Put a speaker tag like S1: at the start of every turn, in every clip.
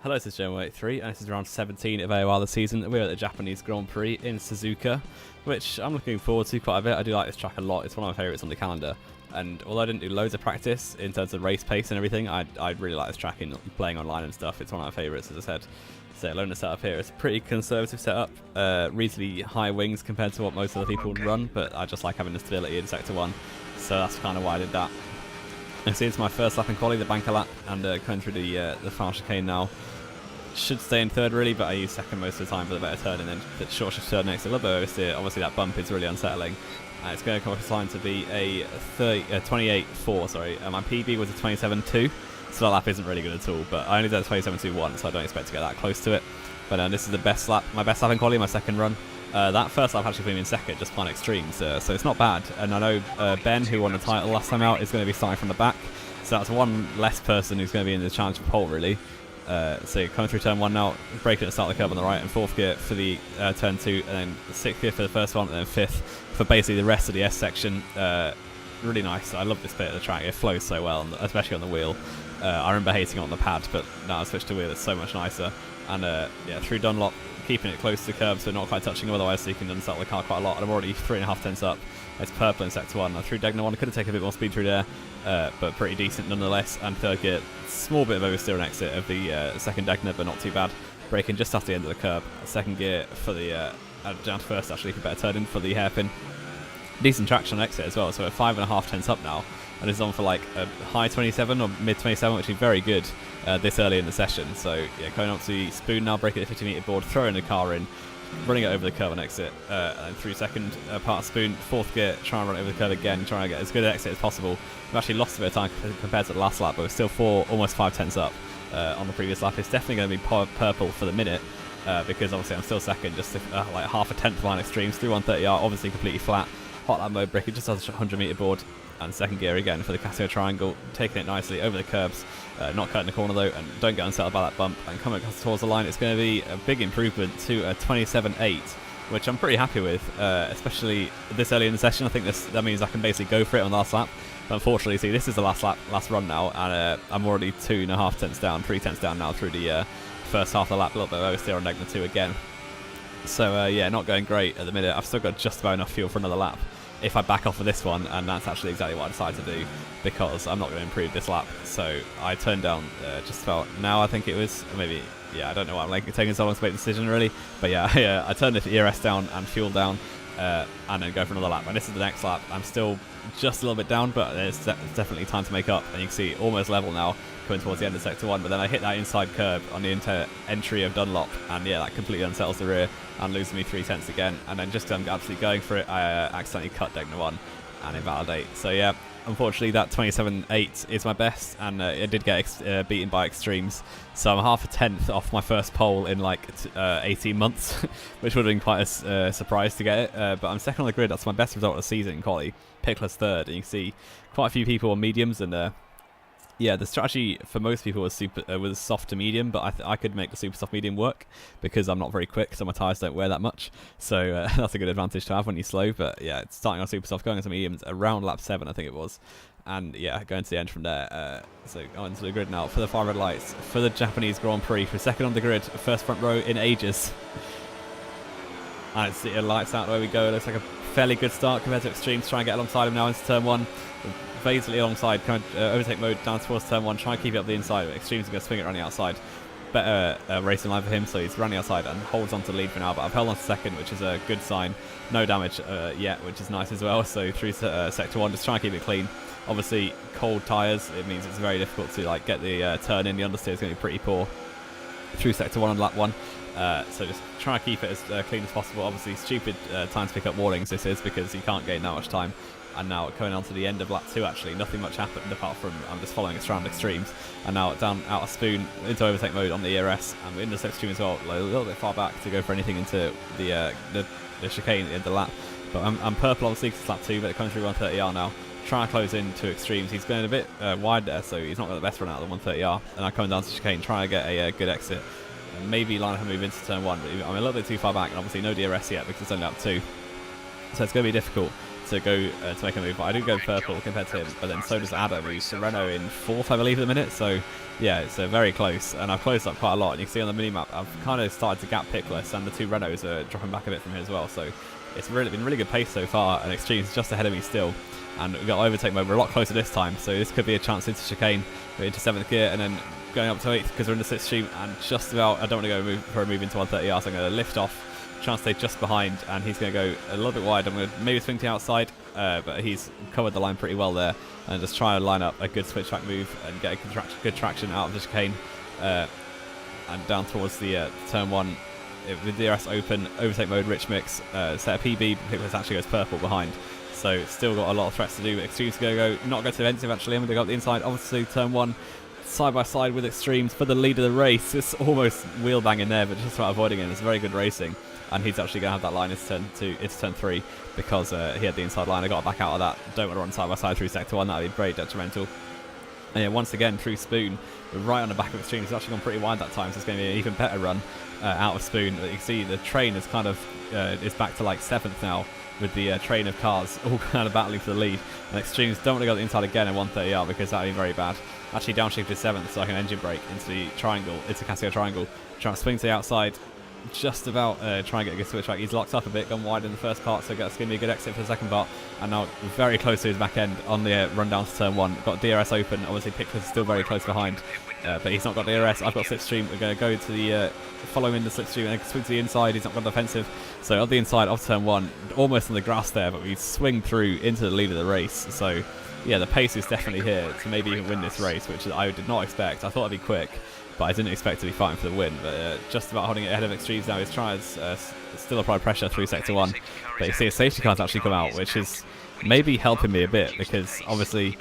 S1: Hello, this is Joe83, and this is round 17 of AOR this season. We're at the Japanese Grand Prix in Suzuka, which I'm looking forward to quite a bit. I do like this track a lot. It's one of my favourites on the calendar. And although I didn't do loads of practice in terms of race pace and everything, I really like this track in playing online and stuff. It's one of my favourites, as I said. So loaner setup here. It's a pretty conservative setup, reasonably high wings compared to what most other people would run, but I just like having the stability in Sector 1. So that's kind of why I did that. You see, it's my first lap in quali, the banker lap, and going through the final chicane now. Should stay in third really, but I use second most of the time for the better turn, and then the short shift turn next to a little bit oversteer. Obviously that bump is really unsettling. It's going to come up with time to be a 28.4, sorry. My PB was a 27.2, so that lap isn't really good at all, but I only did a 27.21, so I don't expect to get that close to it. But this is the best lap, my best lap in quali, my second run. That first lap actually put me in second, just playing extremes, so it's not bad. And I know Ben, who won the title last time out, is going to be starting from the back, so that's one less person who's going to be in the challenge for pole, really. So coming through turn 1 now, braking at the start of the curve on the right, and 4th gear for the turn 2, and then 6th gear for the first one, and then 5th for basically the rest of the S section. Really nice. I love this bit of the track. It flows so well, especially on the wheel. I remember hating it on the pad, but now I switched to wheel. It's so much nicer. And yeah, through Dunlop, keeping it close to the curb, so not quite touching them, otherwise so you can unsettle the car quite a lot. And I'm already 3.5 tenths up. It's purple in sector 1. Through Degner 1, I could have taken a bit more speed through there, but pretty decent nonetheless. And 3rd gear, small bit of oversteer and exit of the second Degner, but not too bad. Braking just after the end of the curb. 2nd gear for the down to 1st actually for better turning for the hairpin. Decent traction on exit as well, so we're 5.5 tenths up now, and it's on for like a high 27 or mid 27, which is very good this early in the session. So yeah, going up to the spoon now, braking at the 50 metre board, throwing the car in, running it over the curve on exit, and through second part of spoon, 4th gear, trying to run it over the curve again, trying to get as good an exit as possible. We've actually lost a bit of time compared to the last lap, but we're still almost 5 tenths up on the previous lap. It's definitely going to be purple for the minute, because obviously I'm still second, just like half a tenth line extremes through 130R, obviously completely flat. Hot lap mode, braking just has a 100 metre board, and 2nd gear again for the Casio triangle, taking it nicely over the curbs, not cutting the corner though, and don't get unsettled by that bump, and coming towards the line. It's going to be a big improvement to a 27.8, which I'm pretty happy with, especially this early in the session. I think that means I can basically go for it on the last lap, but unfortunately, see, this is the last run now, and I'm already 2.5 tenths down, 3 tenths down now through the first half of the lap, a little bit of oversteer on Degner 2 again. So yeah, not going great at the minute. I've still got just about enough fuel for another lap if I back off of this one, and that's actually exactly what I decided to do, because I'm not going to improve this lap. So I turned down just about now, I think it was, or maybe, yeah, I don't know what I'm like taking so long to make the decision really, but yeah, I turned the ERS down and fuel down, and then go for another lap. And this is the next lap. I'm still just a little bit down, but it's definitely time to make up, and you can see almost level now coming towards the end of sector 1, but then I hit that inside curb on the entry of Dunlop, and yeah, that completely unsettles the rear and loses me 3 tenths again. And then just absolutely going for it, I accidentally cut Degner 1 and invalidate. So yeah, unfortunately that 27.8 is my best, and it did get beaten by extremes, so I'm half a tenth off my first pole in like 18 months, which would have been quite a surprise to get it, but I'm second on the grid. That's my best result of the season in quali. Pickler's 3rd, and you can see quite a few people on mediums, and yeah, the strategy for most people was soft to medium, but I could make the super soft medium work because I'm not very quick, so my tyres don't wear that much. So that's a good advantage to have when you're slow. But yeah, it's starting on super soft, going into mediums around lap 7, I think it was. And yeah, going to the end from there. So on to the grid now for the 5 red lights for the Japanese Grand Prix. For second on the grid, first front row in ages. And it's the lights out, where we go. It looks like a fairly good start compared to extremes. Try and get alongside him now into turn 1. Basically alongside, kind of overtake mode down towards turn 1, try and keep it up the inside. Extremes are going to swing it around the outside. Better racing line for him, so he's running outside and holds on to the lead for now, but I've held on to second, which is a good sign. No damage yet, which is nice as well. So through sector 1, just try and keep it clean. Obviously, cold tyres, it means it's very difficult to like get the turn in. The understeer is going to be pretty poor through sector 1 on lap 1. So just try to keep it as clean as possible. Obviously, stupid time to pick up warnings this is, because you can't gain that much time. And now going on to the end of lap 2, actually, nothing much happened apart from I'm just following around extremes. And now down out of spoon into overtake mode on the ERS, and we're in this extreme as well, like a little bit far back to go for anything into the chicane at the end of the lap. But I'm purple obviously because it's lap 2, but it comes through 130R now. Trying to close into extremes. He's going a bit wide there, so he's not got the best run out of the 130R. And I'm coming down to chicane, trying to get a good exit. Maybe line up and move into turn 1, but I'm a little bit too far back, and obviously no DRS yet because it's only lap 2. So it's going to be difficult to go to make a move. But I do go purple compared to him, but then so does Adam, who's Renault in 4th, I believe, at the minute. So yeah, it's very close, and I've closed up quite a lot. And you can see on the mini-map, I've kind of started to gap Pickless, and the 2 Renaults are dropping back a bit from here as well. So it's been really good pace so far, and Extreme's just ahead of me still. And we've got overtake mode. We're a lot closer this time, so this could be a chance into chicane. We're into 7th gear, and then going up to 8th because we're in the slipstream, and just about, I don't want to go for a move into 130R, so I'm going to lift off. Chance to stay just behind, and he's going to go a little bit wide. I'm going to maybe swing to the outside, but he's covered the line pretty well there, and just try and line up a good switch track move and get a good traction out of the chicane and down towards the turn 1 with DRS open, overtake mode, rich mix, set a PB, Pickless actually goes purple behind. So still got a lot of threats to do. Extreme's going to go, not go to defensive actually, I'm going to go up the inside, obviously turn 1. Side by side with Extremes for the lead of the race. It's almost wheel banging there, but just about avoiding it. It's very good racing, and he's actually going to have that line into turn 2, 3 because he had the inside line. I got back out of that. Don't want to run side by side through sector 1. That would be very detrimental. And yeah, once again through Spoon, we're right on the back of Extremes. It's actually gone pretty wide that time, so it's going to be an even better run out of Spoon. But you can see the train is kind of is back to like 7th now, with the train of cars all kind of battling for the lead. And Extremes don't want to go to the inside again in 130R because that would be very bad. Actually downshifted 7th, so I can engine brake into the triangle, into Casio triangle. Trying to swing to the outside, just about trying to get a good switch back. He's locked up a bit, gone wide in the first part, so that's going to be a good exit for the second part. And now very close to his back end on the run down to turn 1. Got DRS open, obviously Pickless is still very close behind, but he's not got DRS. I've got slipstream. We're going to go to the follow him in the slipstream and swing to the inside. He's not got defensive, so on the inside off turn 1, almost on the grass there, but we swing through into the lead of the race. So yeah, the pace is definitely here to maybe even win this race, which I did not expect. I thought it'd be quick, but I didn't expect to be fighting for the win. But just about holding it ahead of Extremes now. He's trying to still apply pressure through sector 1, but you see a safety car's actually come out, which is maybe helping me a bit because obviously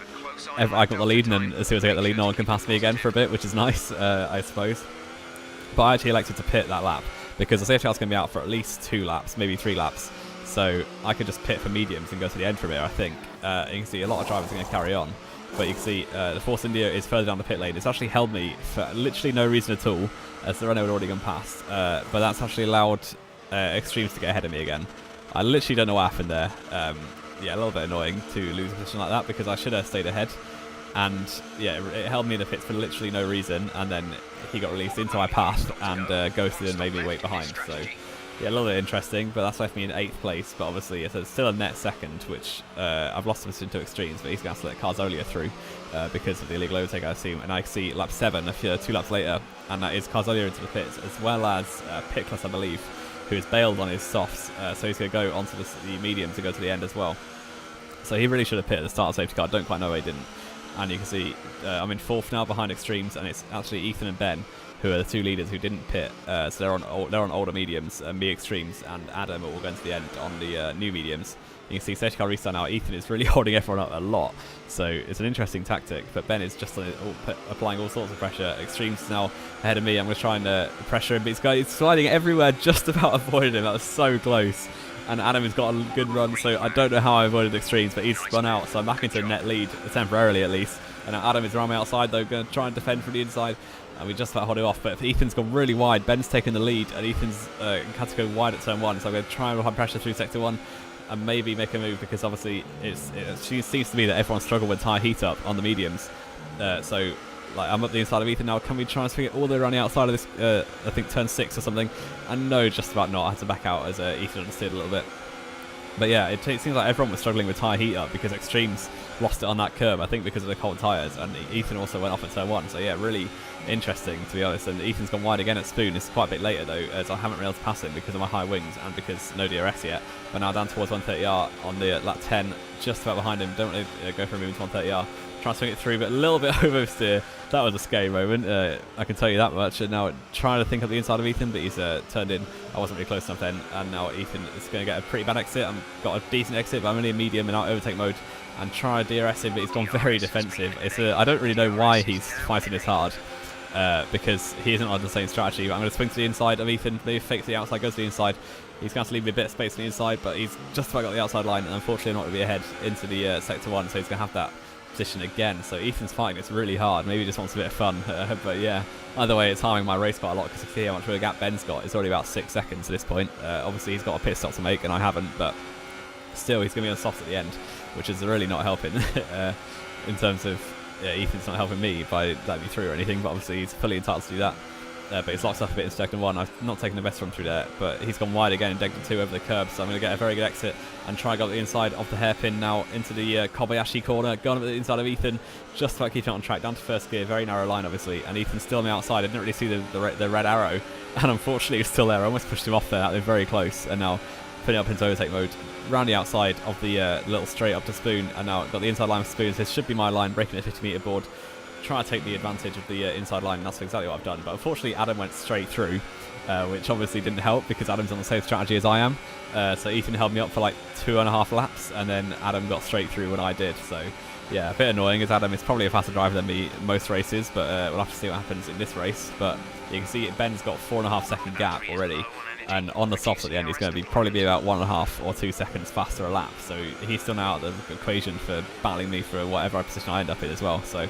S1: I got the lead, and then as soon as I get the lead, no one can pass me again for a bit, which is nice, I suppose. But I actually elected to pit that lap because the safety car's going to be out for at least 2 laps, maybe 3 laps. So I could just pit for mediums and go to the end from here, I think. You can see a lot of drivers are going to carry on. But you can see the Force India is further down the pit lane. It's actually held me for literally no reason at all, as the Renault had already gone past. But that's actually allowed Extremes to get ahead of me again. I literally don't know what happened there. Yeah, a little bit annoying to lose a position like that because I should have stayed ahead. And yeah, it held me in the pits for literally no reason. And then he got released into my path and ghosted and made me wait behind. So yeah, a little bit interesting, but that's left me in 8th place. But obviously, it's still a net second, which I've lost the position to Extremes, but he's going to have to let Carzolia through because of the illegal overtake, I assume. And I see lap 7, 2 laps later, and that is Carzolia into the pits, as well as Pickless, I believe, who has bailed on his softs. So he's going to go onto the medium to go to the end as well. So he really should have pit at the start of safety car. Don't quite know why he didn't. And you can see I'm in 4th now behind Extremes, and it's actually Ethan and Ben who are the 2 leaders who didn't pit. So they're on older mediums. Me, Extremes, and Adam are all going to the end on the new mediums. You can see safety car restart now. Ethan is really holding everyone up a lot, so it's an interesting tactic. But Ben is just applying all sorts of pressure. Extremes is now ahead of me. I'm going to try and pressure him, but he's sliding everywhere, just about avoided him. That was so close. And Adam has got a good run, so I don't know how I avoided Extremes, but he's spun out, so I'm back into a net lead, temporarily at least. And now Adam is around me outside, though, going to try and defend from the inside. And we just about hold it off, but Ethan's gone really wide. Ben's taken the lead, and Ethan's had to go wide at turn 1, so I'm going to try and apply pressure through sector 1 and maybe make a move, because obviously it seems to me that everyone struggled with tyre heat up on the mediums. So like, I'm up the inside of Ethan now. Can we try and swing it all the way around the outside of this, I think turn 6 or something? And no, just about not. I had to back out as Ethan understood a little bit. But yeah, it seems like everyone was struggling with tyre heat up because Extremes lost it on that curb, I think because of the cold tyres, and Ethan also went off at turn 1. So yeah, really interesting, to be honest. And Ethan's gone wide again at Spoon. It's quite a bit later though, as I haven't been able to pass him because of my high wings and because no DRS yet. But now down towards 130R on the lap 10, just about behind him. Don't want to go for a move into 130R. Try and swing it through, but a little bit oversteer. That was a scary moment, I can tell you that much. And now trying to think up the inside of Ethan, but he's turned in. I wasn't really close enough then, and now Ethan is going to get a pretty bad exit. I've got a decent exit, but I'm only in medium and out overtake mode. And try to DRS him, but he's gone very defensive. I don't really know why he's fighting this hard, because he isn't on the same strategy. But I'm going to swing to the inside of Ethan, maybe fake to the outside, goes to the inside. He's going to have to leave me a bit of space on the inside, but he's just about got the outside line, and unfortunately I'm not going to be ahead into the sector 1, so he's going to have that position again. So Ethan's fighting it's really hard. Maybe he just wants a bit of fun, but yeah, either way it's harming my race quite a lot, because you see how much of a gap Ben's got. It's already about 6 seconds at this point. Obviously he's got a pit stop to make and I haven't, but Still, he's going to be on softs at the end, which is really not helping in terms of Ethan's not helping me by letting me through or anything, but obviously he's fully entitled to do that. But he's locked up a bit in second one. I've not taken the best run through there, but he's gone wide again and degged the 2 over the curb, so I'm going to get a very good exit and try and go up the inside of the hairpin now into the Kobayashi corner. Going up the inside of Ethan, just about keeping it on track, down to first gear, very narrow line obviously, and Ethan's still on the outside. I didn't really see the red arrow, and unfortunately he's still there. I almost pushed him off there, they're very close, and now putting it up into overtake mode, round the outside of the little straight up to Spoon, and now got the inside line for Spoon, so this should be my line, breaking at 50 metre board. Try to take the advantage of the inside line, and that's exactly what I've done. But unfortunately, Adam went straight through, which obviously didn't help because Adam's on the same strategy as I am. So Ethan held me up for like 2.5 laps, and then Adam got straight through when I did. So yeah, a bit annoying as Adam is probably a faster driver than me most races, but we'll have to see what happens in this race. But you can see Ben's got 4.5 second gap already, and on the softs at the end he's going to probably be about 1.5 or 2 seconds faster a lap. So he's still now out of the equation for battling me for whatever position I end up in as well. So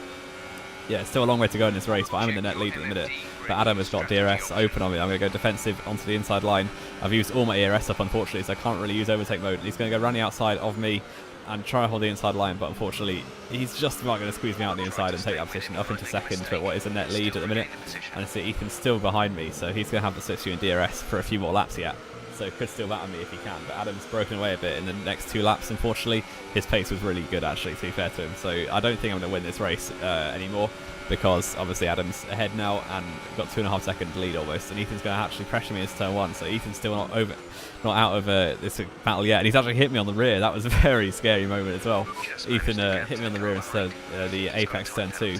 S1: yeah, it's still a long way to go in this race, but I'm in the net lead at the minute. But Adam has got DRS open on me. I'm going to go defensive onto the inside line. I've used all my ERS up, unfortunately, so I can't really use overtake mode. He's going to go around the outside of me and try and hold the inside line, but unfortunately, he's just about going to squeeze me out the inside and take that position up into second, but what is a net lead at the minute. And I see Ethan's still behind me, so he's going to have the switch in DRS for a few more laps yet. So could still batter me if he can, but Adam's broken away a bit in the next 2 laps, unfortunately. His pace was really good, actually, to be fair to him. So I don't think I'm going to win this race anymore, because obviously Adam's ahead now and got 2.5 second lead almost, and Ethan's going to actually pressure me into turn 1. So Ethan's still not out of this battle yet, and he's actually hit me on the rear. That was a very scary moment as well. Ethan hit me on the rear instead of the apex turn 2,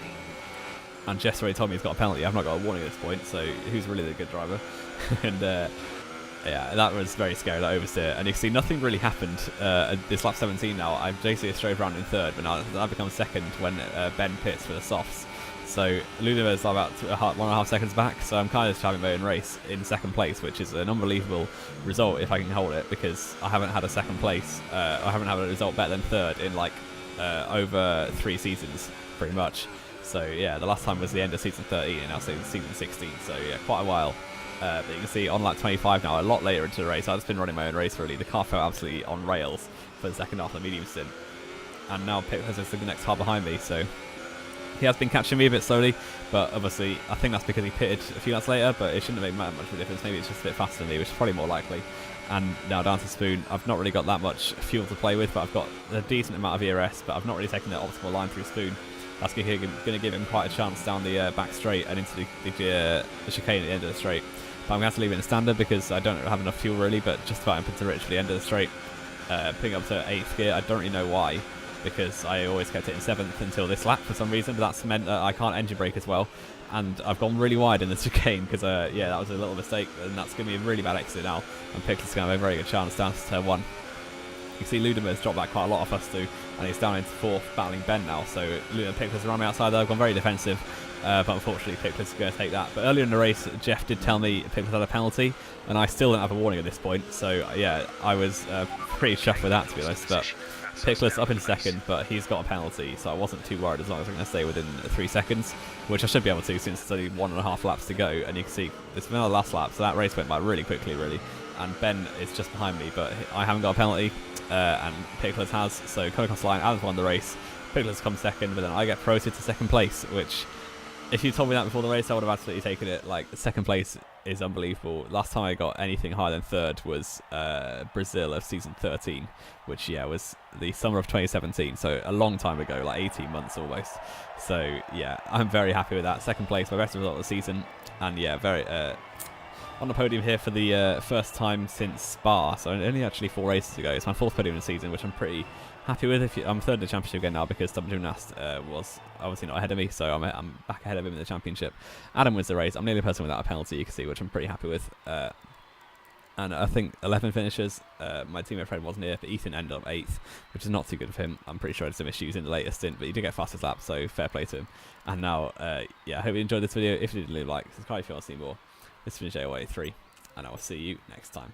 S1: and Jess already told me he's got a penalty. I've not got a warning at this point, so who's really the good driver? And yeah, that was very scary, that oversteer. And you can see nothing really happened at this lap 17 now. I've basically straight around in third, but now that becomes second when Ben pits for the softs. So Ludovic is about 1.5 seconds back, so I'm kind of having my own race in second place, which is an unbelievable result if I can hold it, because I haven't had a second place, I haven't had a result better than third in like over 3 seasons, pretty much. So yeah, the last time was the end of season 13, and now season 16, so yeah, quite a while. But you can see on lap 25 now, a lot later into the race, I've just been running my own race really. The car felt absolutely on rails for the second half of the medium stint, and now Pip has the next car behind me, so he has been catching me a bit slowly, but obviously I think that's because he pitted a few laps later, but it shouldn't have made much of a difference. Maybe it's just a bit faster than me, which is probably more likely. And now down to Spoon. I've not really got that much fuel to play with, but I've got a decent amount of ERS, but I've not really taken the optimal line through Spoon. That's going to give him quite a chance down the back straight and into the chicane at the end of the straight. But I'm going to have to leave it in standard because I don't have enough fuel really, but just about into rich for the end of the straight. Picking up to 8th gear, I don't really know why, because I always kept it in 7th until this lap for some reason, but that's meant that I can't engine brake as well. And I've gone really wide in the chicane because, yeah, that was a little mistake, and that's going to be a really bad exit now. And Pickles is going to have a very good chance down to turn 1. You can see Ludomir's dropped back quite a lot off us too, and he's down into 4th, battling Ben now. So Pickles around me outside there. I've gone very defensive, but unfortunately Pickles is going to take that. But earlier in the race, Jeff did tell me Pickles had a penalty, and I still didn't have a warning at this point. So yeah, I was pretty chuffed with that, to be honest. But Pickles up in second, but he's got a penalty, so I wasn't too worried as long as I'm going to stay within 3 seconds, which I should be able to since it's only 1.5 laps to go. And you can see it's been our last lap, so that race went by really quickly, really. And Ben is just behind me, but I haven't got a penalty, and Pickles has. So coming across the line, Adam's won the race. Pickles comes second, but then I get promoted to second place, which, if you told me that before the race, I would have absolutely taken it. Like, second place is unbelievable. Last time I got anything higher than third was Brazil of season 13, which, yeah, was the summer of 2017, so a long time ago, like 18 months almost. So, yeah, I'm very happy with that. Second place, my best result of the season, and, yeah, very on the podium here for the first time since Spa, so only actually 4 races ago. It's my 4th podium in the season, which I'm pretty happy with. I'm third in the championship again now because Double Gymnast was obviously not ahead of me, so I'm back ahead of him in the championship. Adam wins the race. I'm the only person without a penalty, you can see, which I'm pretty happy with. And I think 11 finishers. My teammate Fred wasn't here, but Ethan ended up 8th, which is not too good for him. I'm pretty sure he had some issues in the latest stint, but he did get fastest lap, so fair play to him. And now, yeah, I hope you enjoyed this video. If you did, leave a like, subscribe if you want to see more. This has been AOR 3, and I will see you next time.